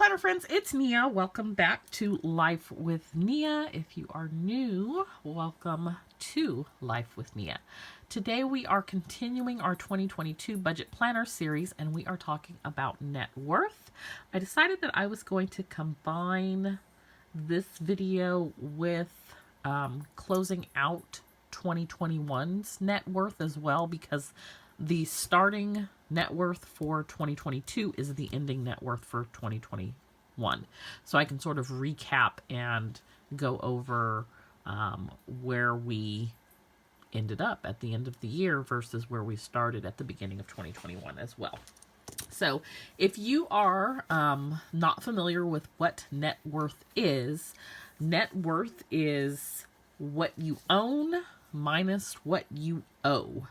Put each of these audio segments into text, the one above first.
planner friends, it's Nia. Welcome back to Life with Nia. If you are new, welcome to Life with Nia. Today we are continuing our 2022 budget planner series and we are talking about net worth. I decided that I was going to combine this video with closing out 2021's net worth as well, because the starting net worth for 2022 is the ending net worth for 2021. So I can sort of recap and go over where we ended up at the end of the year versus where we started at the beginning of 2021 as well. So if you are not familiar with what net worth is what you own minus what you owe.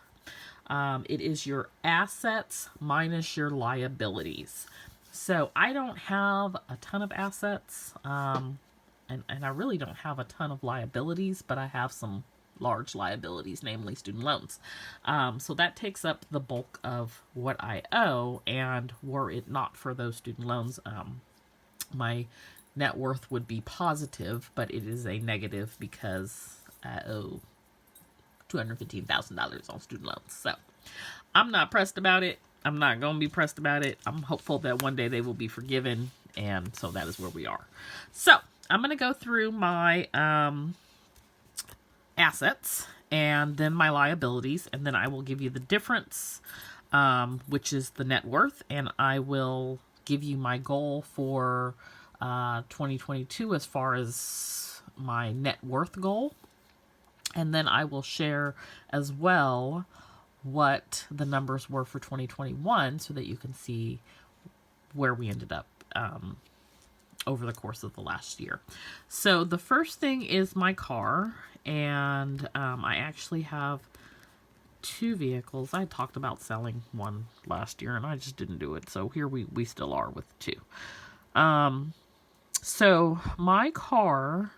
It is your assets minus your liabilities. So I don't have a ton of assets, and I really don't have a ton of liabilities, but I have some large liabilities, namely student loans. So that takes up the bulk of what I owe, and were it not for those student loans, my net worth would be positive, but it is a negative because I owe $215,000 on student loans. So I'm not pressed about it. I'm not going to be pressed about it. I'm hopeful that one day they will be forgiven. And so that is where we are. So I'm going to go through my assets and then my liabilities. And then I will give you the difference, which is the net worth. And I will give you my goal for 2022 as far as my net worth goal. And then I will share as well what the numbers were for 2021 so that you can see where we ended up over the course of the last year. So the first thing is my car, and I actually have two vehicles. I talked about selling one last year and I just didn't do it. So here we still are with two. So my car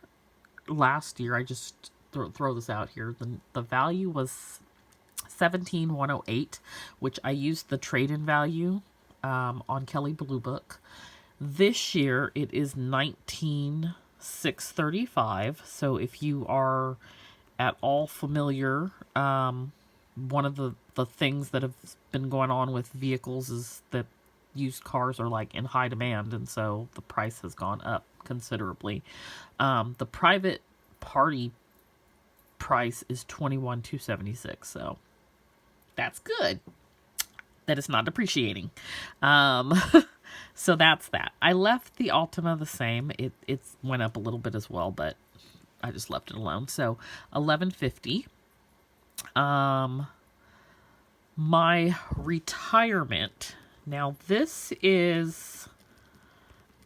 last year, I just throw this out here. The value was $17,108, which I used the trade-in value on Kelley Blue Book. This year it is $19,635. So if you are at all familiar, one of the things that have been going on with vehicles is that used cars are like in high demand, and so the price has gone up considerably. The private party price is $21,276, so that's good that it's not depreciating. So that's that. I left the Altima the same. It went up a little bit as well, but I just left it alone. So $1,150. My retirement. Now this is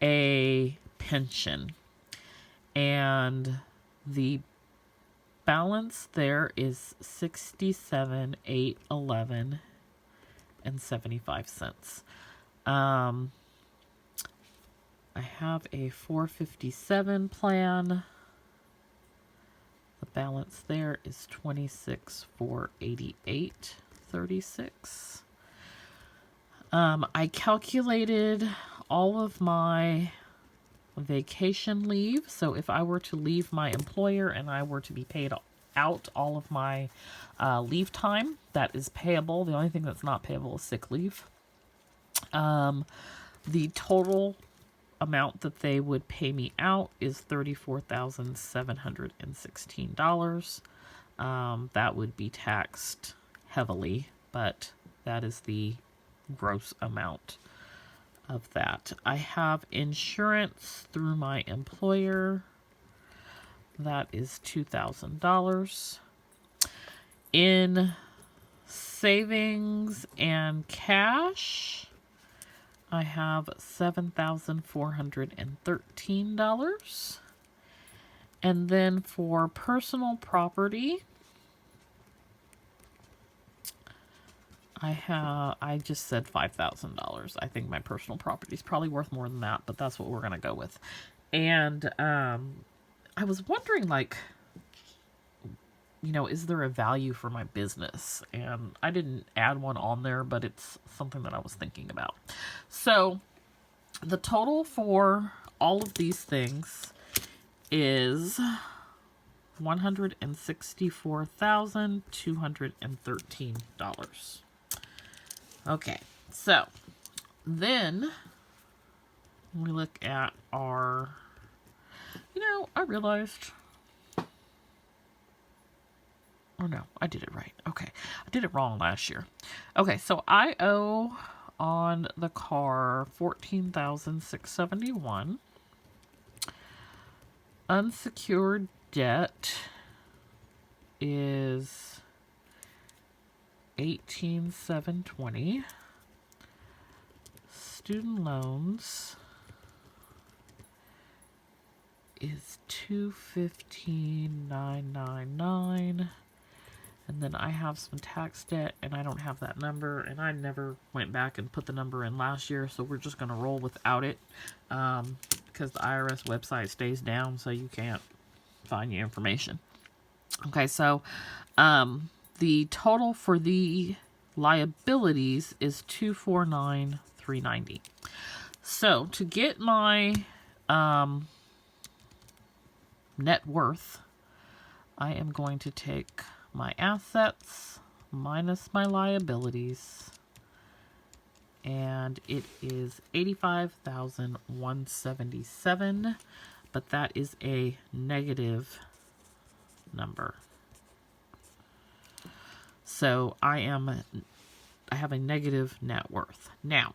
a pension, and the balance there is $67,811 and 75 cents. I have a 457 plan. The balance there is $26,488.36. I calculated all of my vacation leave. So if I were to leave my employer and I were to be paid out all of my leave time, that is payable. The only thing that's not payable is sick leave. The total amount that they would pay me out is $34,716. That would be taxed heavily, but that is the gross amount of that. I have insurance through my employer. That is $2,000. In savings and cash, I have $7,413. And then for personal property, I just said $5,000. I think my personal property is probably worth more than that, but that's what we're going to go with. And I was wondering, like, you know, is there a value for my business? And I didn't add one on there, but it's something that I was thinking about. So The total for all of these things is $164,213. Okay, so then we look at our, I realized, oh no, I did it right. Okay, I did it wrong last year. Okay, so I owe on the car $14,671. Unsecured debt is $18,720. Student loans is $215,999. And then I have some tax debt, and I don't have that number, and I never went back and put the number in last year, so we're just going to roll without it, because the IRS website stays down, so you can't find your information. Okay, so the total for the liabilities is $249,390. So to get my net worth, I am going to take my assets minus my liabilities, and it is $85,177, but that is a negative number. So I have a negative net worth. Now,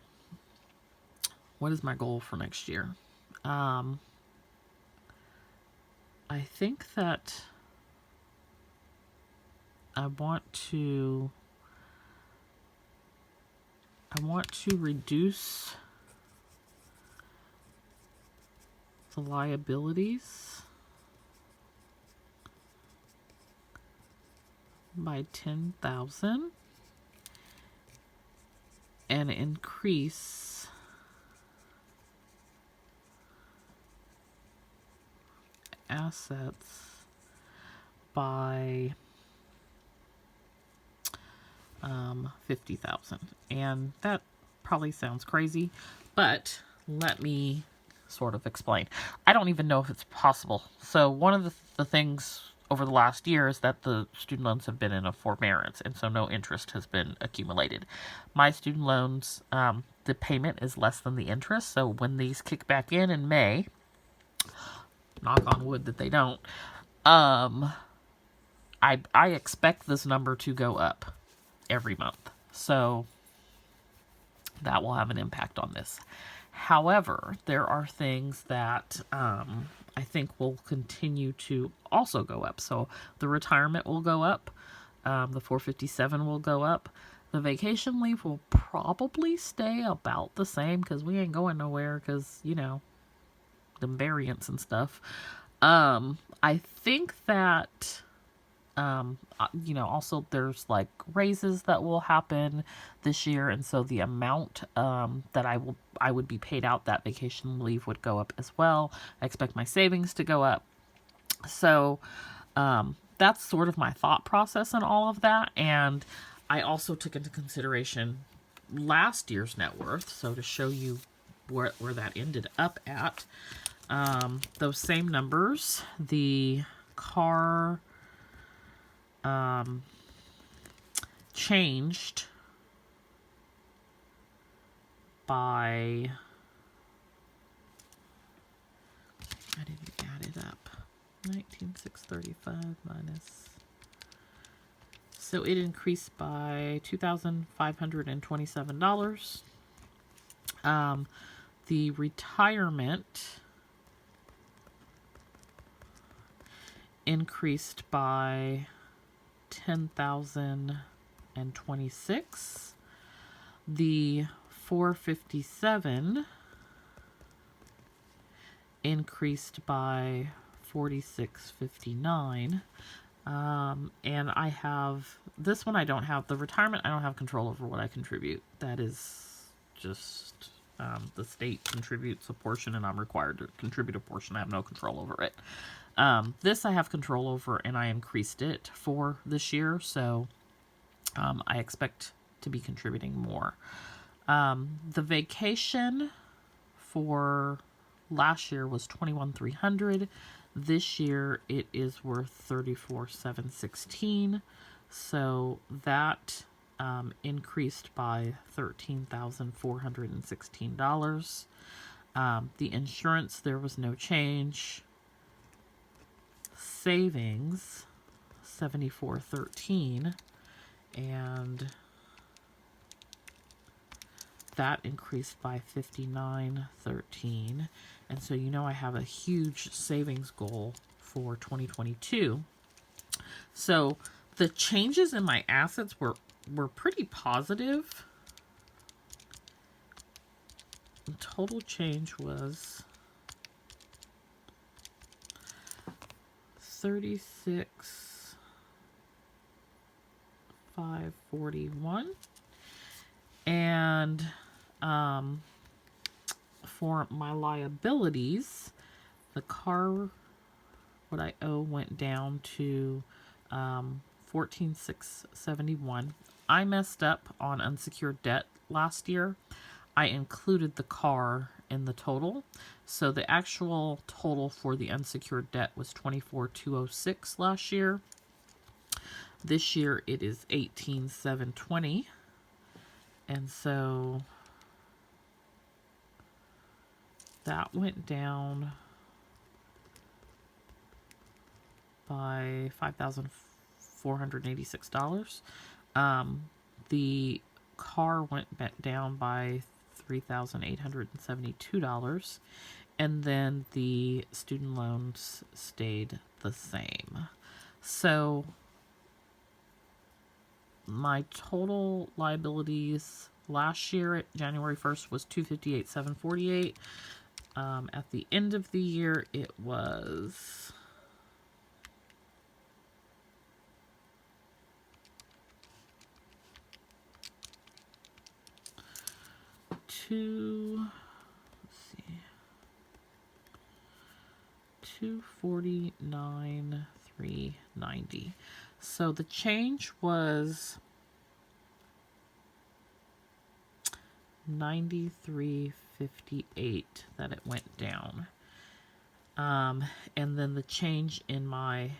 what is my goal for next year? I think that I want to reduce the liabilities by 10,000 and increase assets by 50,000. And that probably sounds crazy, but let me sort of explain. I don't even know if it's possible. So one of the things over the last year is that the student loans have been in a forbearance, and so no interest has been accumulated. My student loans, the payment is less than the interest, so when these kick back in May, knock on wood that they don't, I expect this number to go up every month. So that will have an impact on this. However, there are things that I think will continue to also go up. So the retirement will go up. The 457 will go up. The vacation leave will probably stay about the same because we ain't going nowhere because, the variants and stuff. I think that also there's like raises that will happen this year, and so the amount that I would be paid out that vacation leave would go up as well. I expect my savings to go up. So that's sort of my thought process in all of that. And I also took into consideration last year's net worth, so to show you where that ended up at. Those same numbers, the car changed by, I didn't add it up, 19,635 minus, so it increased by $2,527. The retirement increased by 10,026. The 457 increased by 4659. And I have this one. I don't have the retirement. I don't have control over what I contribute. That is just the state contributes a portion, and I'm required to contribute a portion. I have no control over it. This I have control over, and I increased it for this year, so I expect to be contributing more. The vacation for last year was $21,300. This year it is worth $34,716. So that increased by $13,416. The insurance, there was no change. Savings, $74,13, and that increased by $59,13. And so I have a huge savings goal for 2022. So the changes in my assets were pretty positive. The total change was $36,541, and for my liabilities, the car, what I owe, went down to $14,671. I messed up on unsecured debt last year. I included the car in the total, so the actual total for the unsecured debt was $24,206 last year. This year it is $18,720, and so that went down by $5,486. The car went down by $3,872, and then the student loans stayed the same. So my total liabilities last year at January 1st was $258,748. At the end of the year, it was $249,390. So the change was $93.58 that it went down. And then the change in my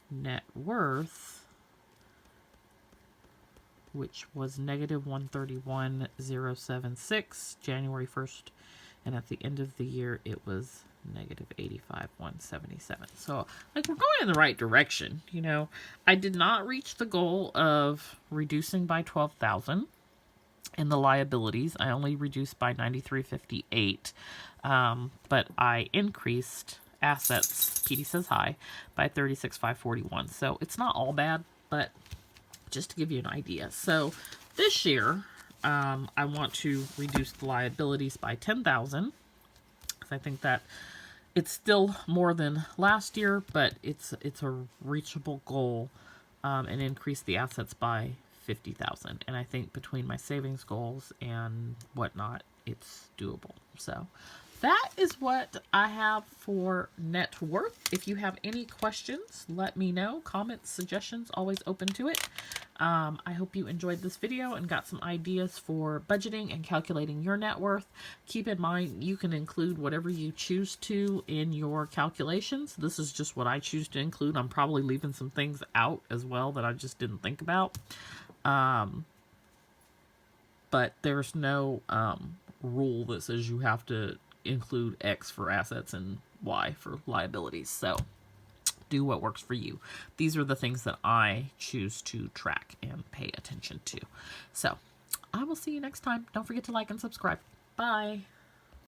net worth, which was negative $131,076 January 1st, and at the end of the year it was negative $85,177. So we're going in the right direction. I did not reach the goal of reducing by $12,000 in the liabilities. I only reduced by $93.58, but I increased assets, PD says hi, by $36,541. So it's not all bad, but just to give you an idea. So this year, I want to reduce the liabilities by $10,000, because I think that it's still more than last year, but it's a reachable goal, and increase the assets by $50,000. And I think between my savings goals and whatnot, it's doable. So that is what I have for net worth. If you have any questions, let me know. Comments, suggestions, always open to it. I hope you enjoyed this video and got some ideas for budgeting and calculating your net worth. Keep in mind, you can include whatever you choose to in your calculations. This is just what I choose to include. I'm probably leaving some things out as well that I just didn't think about. But there's no rule that says you have to include X for assets and Y for liabilities. So do what works for you. These are the things that I choose to track and pay attention to. So I will see you next time. Don't forget to like and subscribe. Bye.